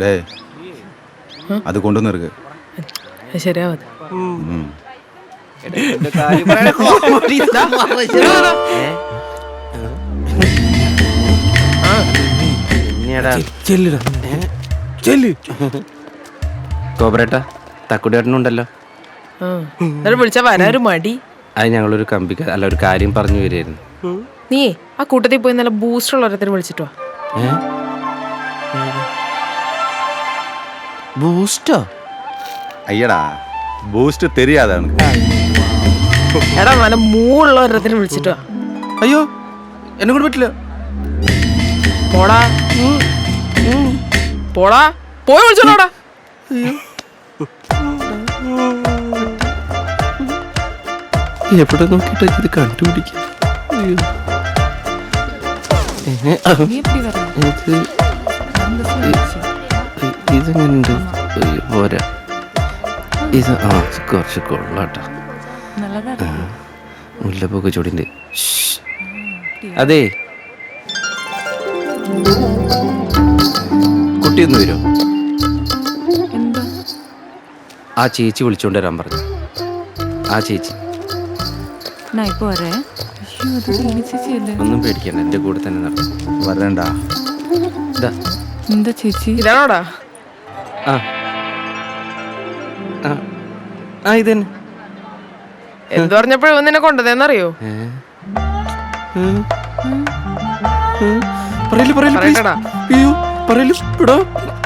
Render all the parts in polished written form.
Day അത് കൊണ്ടുവന്ന് ഇருக்கு ശരിയാവത് കോബ്രേട്ട തക്കുടിയേട്ടനുണ്ടല്ലോ. വിളിച്ചാ വരാനൊരു മടി. അത് ഞങ്ങളൊരു അല്ല ഒരു കാര്യം പറഞ്ഞു വരായിരുന്നു. നീ ആ കൂട്ടത്തിൽ പോയി നല്ല ബൂസ്റ്റർ ഉള്ള ഓരോരുത്തർ വിളിച്ചിട്ടോ. ബൂസ്റ്റോ? അയ്യടാ ബൂസ്റ്റ് തെരിയാതാണ്. എടാ നല്ല മൂള്ള ഓരോരുത്തർ വിളിച്ചിട്ടോ. അയ്യോ എന്നെ കൊണ്ട് പറ്റില്ല. പോടാ പോടാ പോയി വിളിച്ചോടാ. എവിടെ നോക്കിട്ട് ഇത് കണ്ടുപിടിക്കാം. ഇതെങ്ങനുണ്ട്? പോരാ ഇത് കുറച്ച് കൊള്ളാട്ടോ. മുല്ലപ്പൊക്കെ ചൂടിണ്ട്. അതെ കുട്ടിയൊന്ന് വരുമോ? ആ ചേച്ചി വിളിച്ചോണ്ട് വരാൻ പറഞ്ഞു. ആ ചേച്ചി ഒന്നും പേടിക്കണ്ട, എന്റെ കൂടെ തന്നെ നടക്കും. വരണ്ട. എന്താ ചേച്ചി? ഇതാണോടാ? ആ ആ ഇതന്നെ. എന്ത് പറഞ്ഞപ്പോഴും നിന്നെ കൊണ്ടതെന്നറിയോ? പറയട്ടെടാ.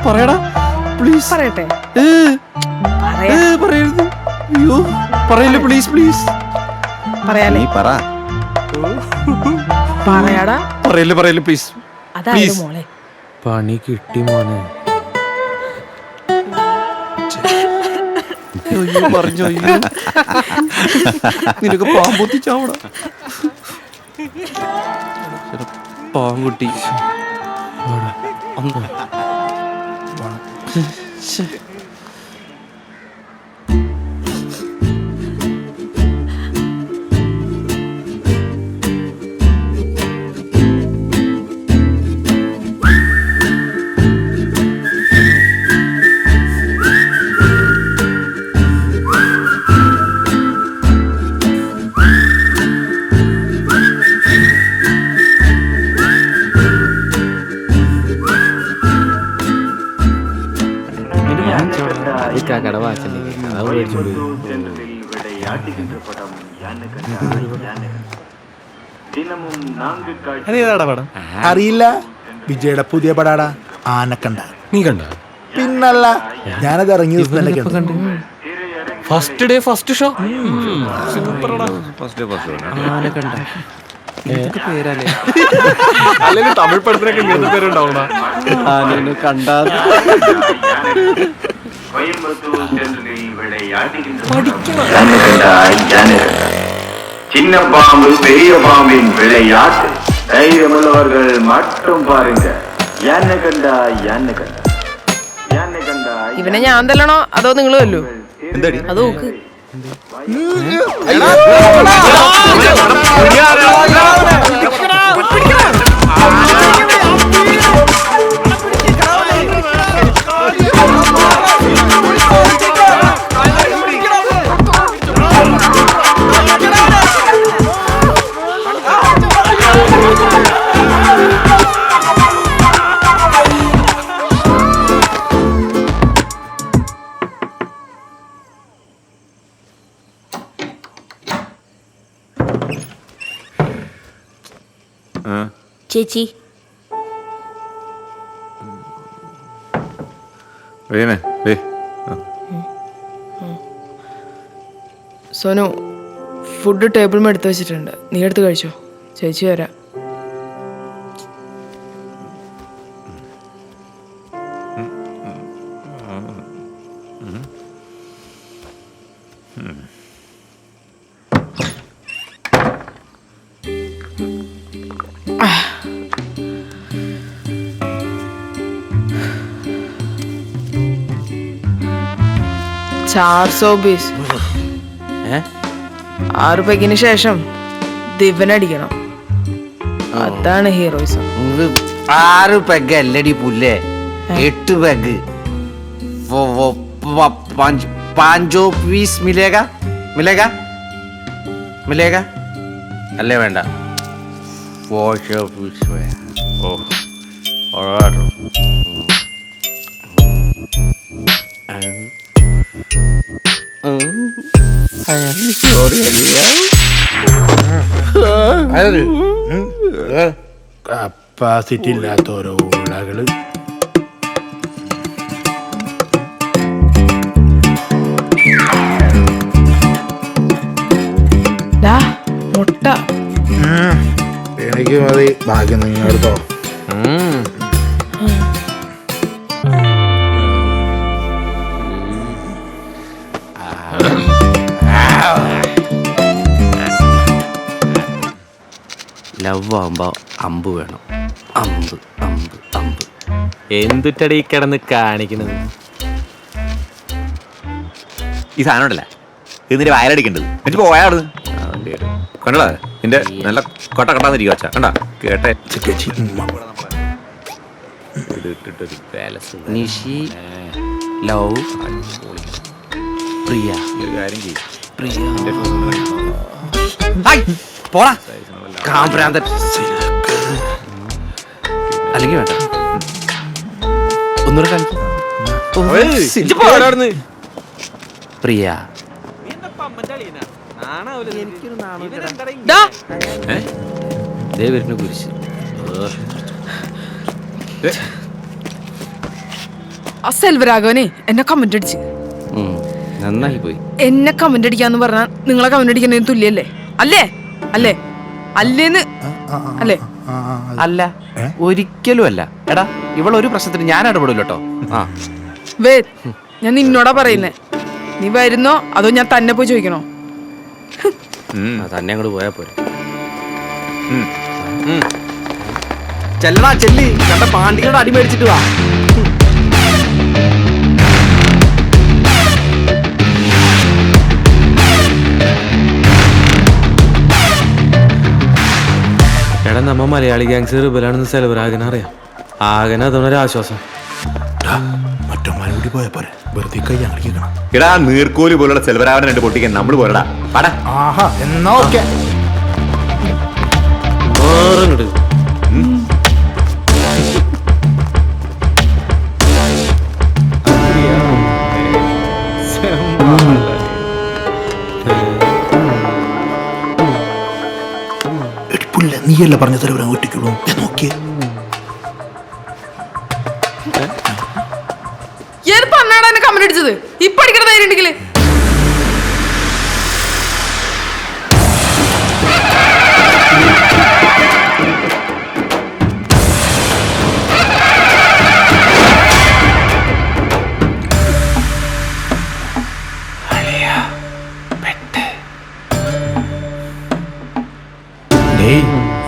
പറയടാ പ്ലീസ്. പറയട്ടെ? പറയരുത്. അയ്യോ പറയല്ലേ പ്ലീസ് പ്ലീസ്. പറയാലേ? നീ പറ. പറയാടാ. പറയല്ലേ പ്ലീസ്. അതായത് മോളെ പണി കിട്ടി മോനെ. പറഞ്ഞു നിനക്ക് പാമ്പൂത്തി ചാവണം. പാമ്പുട്ടി അറിയില്ല. വിജയുടെ പുതിയ പടാടാ ആനക്കണ്ട. നീ കണ്ട? പിന്നല്ല, ഞാനത് ഇറങ്ങിയ ദിവസം തന്നെ കണ്ടു. First day first show. Anaconda പേരല്ലേ? അല്ലെങ്കിൽ തമിഴ് പടത്തിനൊക്കെ ഇങ്ങനത്തെ പേരുണ്ടാവണ. ആനനെ കണ്ടാ சின்ன பாம்பு பெரிய பாம்பின் விளையாட்டு. தைரியமுள்ளவர்கள் மட்டும் பாருங்க. யானை கண்டா யானை கண்டா யானை கண்டா. ഇവനെ ഞാൻ തല്ലണോ അതോ നിങ്ങൾ തല്ലോ? അത് നോക്ക്. ചേച്ചി സോനു ഫുഡ് ടേബിളിൽ എടുത്ത് വെച്ചിട്ടുണ്ട്, നീ എടുത്ത് കഴിച്ചോ. ചേച്ചി വരാം. ₹420. 6 പെഗിന് ശേഷം ദിവനടിക്കണം. അതാണ് ഹീറോയിസം. 6 പെഗ് അല്ലടി പുല്ലേ. 8 बैग वो 5 पीस मिलेगा मिलेगा मिलेगा अल्ले വേണ്ട 4 पीस ഓ ഓർഡർ കപ്പാസിറ്റി ഇല്ലാത്ത ഓരോ ഊളകള്. ഡാ മുട്ട. എനിക്ക് മതി, ബാക്കി നിങ്ങൾ എടുത്തോ. ലവ് ആവുമ്പോ അമ്പ് വേണം. അമ്പ് അമ്പ് അമ്പ്. എന്തുറ്റടി കിടന്ന് കാണിക്കുന്നത്? ഈ സാധനം ഉണ്ടല്ലേ ഇതിന്റെ വയലടിക്കേണ്ടത് എന്നിട്ട് പോയാ കണ്ടടാ നിന്റെ നല്ല കൊട്ട കട്ടാന്നിരിക്കും വച്ചാ കണ്ടാ കേട്ടെ. നിഷി ലവ് പ്രിയ കാര്യം ചെയ്യും പ്രിയ പോടാ കാമ്പ്രാന്തൻ. അല്ലെങ്കിൽ വേണ്ട ഒന്നുകൂടെ കാണിക്കും. പ്രിയ ഡാ ദേ വരുന്ന കുരിശ്. ആ സെൽവരാഘവനെ എന്നെ കമന്റ് അടിച്ച്. നന്നായി പോയി. എന്നെ കമന്റ് അടിക്കാന്ന് പറഞ്ഞാൽ നിങ്ങളെ കമന്റ് അടിക്കുന്നതിന് തുല്യല്ലേ? അല്ലേ അല്ലേ അല്ലേന്ന് അല്ലേ? അല്ല ഒരിക്കലും അല്ല. എടാ ഇവളൊരു പ്രശ്നത്തിന് ഞാൻ ഇടപെടില്ല കേട്ടോ. ആ വേ ഞാൻ നിന്നോടാ പറയുന്നേ. നീ വരുന്നോ അതോ ഞാൻ തന്നെ പോയി ചോദിക്കണോ? തന്നെ അങ്ങോട്ട് പോയാ പോരെ. ചെല്ലടാ ചെല്ലി കണ്ട പാണ്ടികളുടെ അടി മേടിച്ചിട്ട് വാ. എടാ നമ്മ മലയാളി ഗാങ്സ് റിബലാണെന്ന് സെൽവരാഗന അറിയാം. ആകന അതൊന്നൊരു ആശ്വാസം. മറ്റന്മാരോട് പോയാ പോരെ, വെറുതെ കൈ ഞങ്ങളിക്കണം. എടാ നീർക്കോലി പോലുള്ള സെൽവരാവനെ രണ്ട് പൊട്ടിക്കാൻ നമ്മള് പോരടാ പാടാ. ആഹാ എന്നാ ഓക്കെ. നീയല്ല പറഞ്ഞ തരവരാൻ ഒറ്റയ്ക്കുള്ളൂ. ഞാൻ നോക്കിയേ ഏത് പന്നാടാ എന്നെ കമന്റ് അടിച്ചത്? ഇപ്പൊ അടിക്കണ ധൈര്യം ഉണ്ടെങ്കില്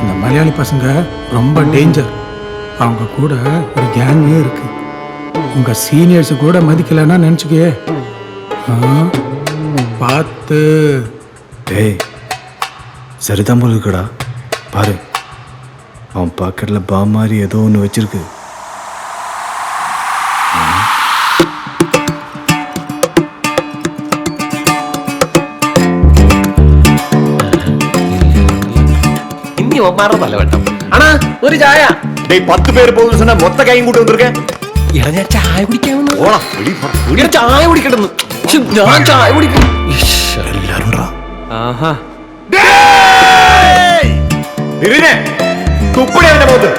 இந்த மலையாளி பசங்க ரொம்ப டேஞ்சர். அவங்க கூட ஒரு கேங்கே இருக்கு. உங்க சீனியர்ஸ் கூட மதிக்கலன்னா நினச்சிக்கே. பார்த்து. டேய் சரிதான் போல இருக்குடா. பாரு அவன் பாக்கெட்ல பாம் மாதிரி ஏதோ ஒன்று வச்சிருக்கு. തലവട്ടം ആണാ ഒരു ചായ. 10 പേര് പോകുന്ന മൊത്ത കൈയും കൂട്ടി വന്നിരിക്കേ. എടാ ഞാൻ ചായ കുടിക്കാമെന്ന്. ഓളാ ചായ കുടിക്കണമെന്ന്. ഞാൻ ചായ കുടിക്കണം. എല്ലാരും ആഹാ തുപ്പടി അവന്റെ മുഖത്ത്.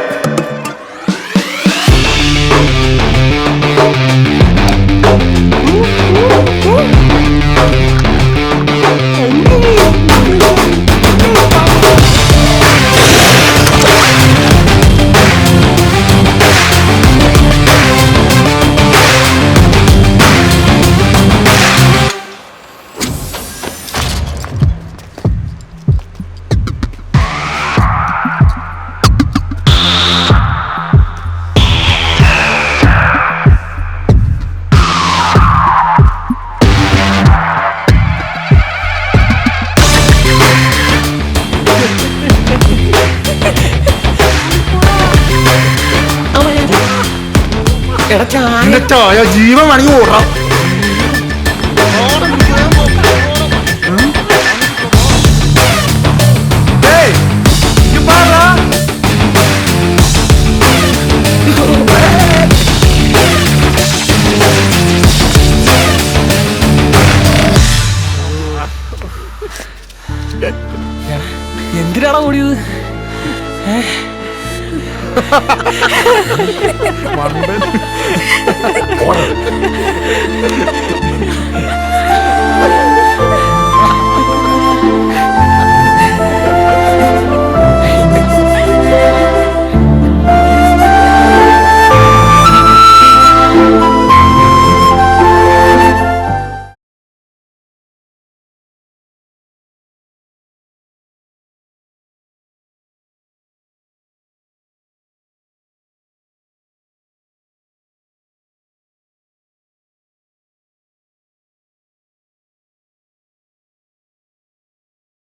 നിന്റെ ചായ ജീവൻ വേണമെങ്കിൽ ഓടാം. എന്തിനാണോ ഓടിയത്? മണ്ടൻ.